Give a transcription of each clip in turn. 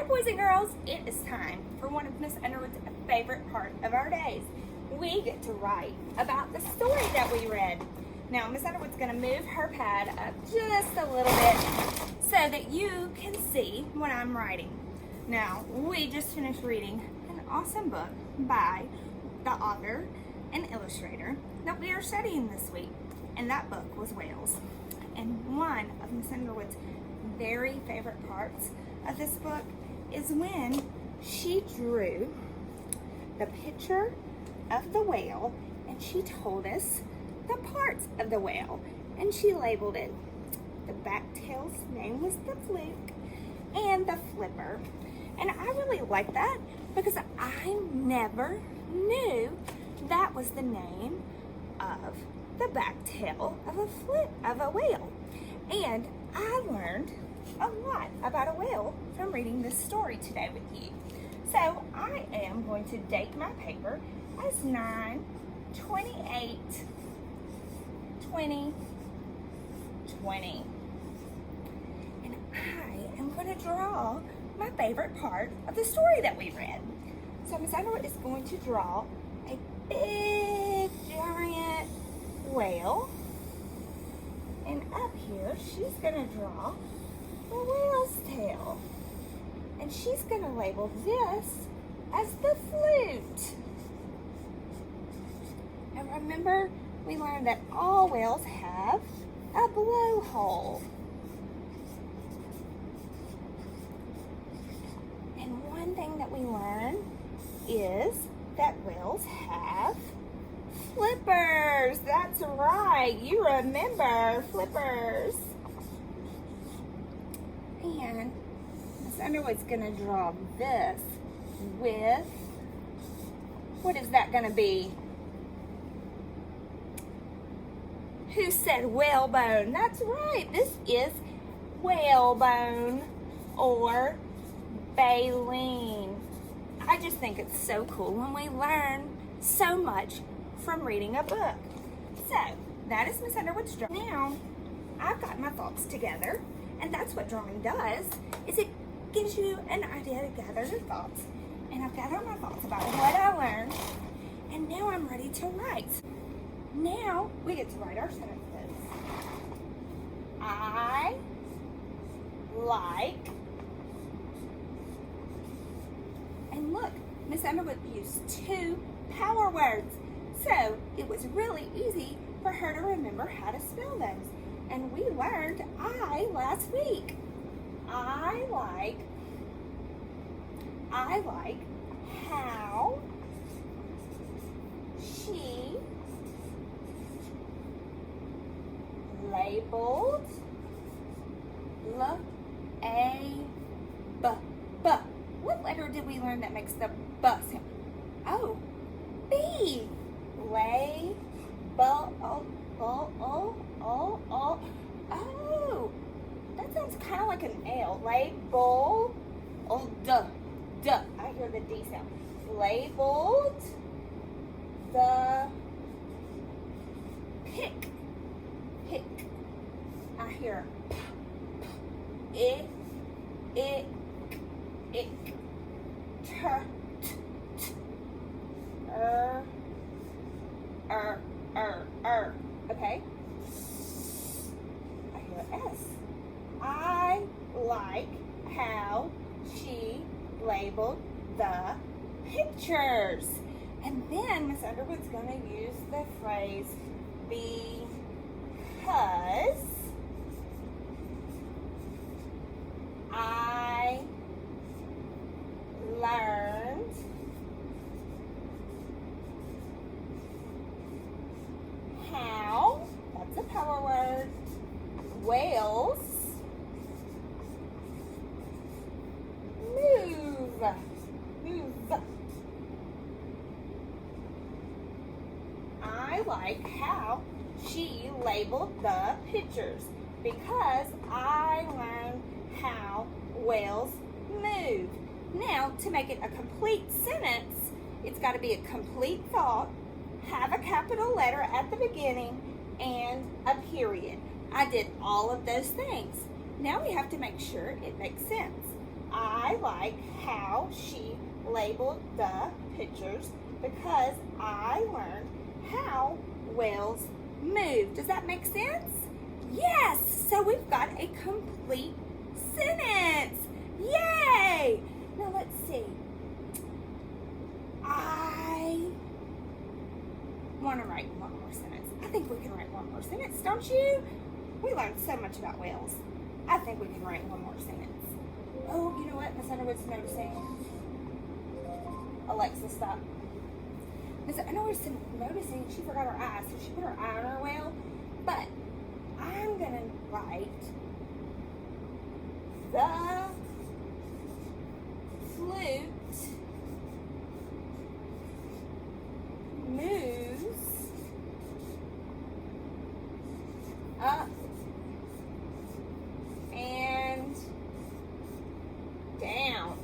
Hi, boys and girls. It is time for one of Miss Underwood's favorite part of our days. We get to write about the story that we read. Now, Miss Underwood's going to move her pad up just a little bit so that you can see what I'm writing. Now, we just finished reading an awesome book by the author and illustrator that we are studying this week, and that book was Whales. And one of Miss Underwood's very favorite parts of this book is when she drew the picture of the whale and she told us the parts of the whale, and she labeled it. The backtail's name was the fluke and the flipper. And I really like that because I never knew that was the name of the backtail of a whale. And I learned a lot about a whale from reading this story today with you. So I am going to date my paper as 9/28/2020. And I am going to draw my favorite part of the story that we read. So Miss Underwood is going to draw a big giant whale. And up here, she's going to draw the whale's tail. And she's going to label this as the flute. And remember, we learned that all whales have a blowhole. And one thing that we learned is that whales have flippers. That's right, you remember flippers. And Miss Underwood's going to draw this with, what is that going to be? Who said whalebone? That's right, this is whalebone or baleen. I just think it's so cool when we learn so much from reading a book. So, that is Miss Underwood's drawing. Now, I've got my thoughts together. And that's what drawing does, is it gives you an idea to gather your thoughts. And I've gathered my thoughts about what I learned. And now I'm ready to write. Now we get to write our sentences. I like. And look, Miss Underwood used 2 power words. So it was really easy for her to remember how to spell those. And we learned I last week. I like how she labeled b. What letter did we learn that makes the b sound? Oh, B. Oh, that sounds kind of like an L. Label. Oh, duh. I hear the D sound. Labeled the pick. I hear it, okay? I hear S. I like how she labeled the pictures. And then Miss Underwood's going to use the phrase because I learned how, that's a power word, whales move. I like how she labeled the pictures because I learned how whales move. Now, to make it a complete sentence, it's got to be a complete thought, have a capital letter at the beginning, and a period. I did all of those things. Now we have to make sure it makes sense. I like how she labeled the pictures because I learned how whales move. Does that make sense? Yes! So we've got a complete sentence. Yay! Now let's see. I want to write one more sentence. I think we can write one more sentence, don't you? We learned so much about whales. I think we can write one more sentence. Oh, you know what? Miss Underwood's noticing. Alexa, stop. Miss Underwood's noticing she forgot her eye, so she put her eye on her whale. But I'm going to write the flute moves up and down.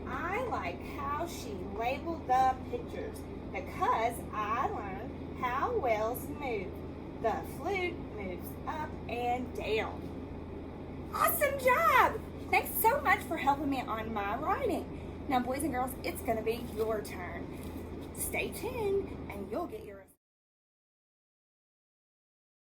I like how she labeled the pictures because I learned how whales move. The flute moves up and down. Awesome job! Thanks so much for helping me on my writing. Now, boys and girls, it's going to be your turn. Stay tuned and you'll get your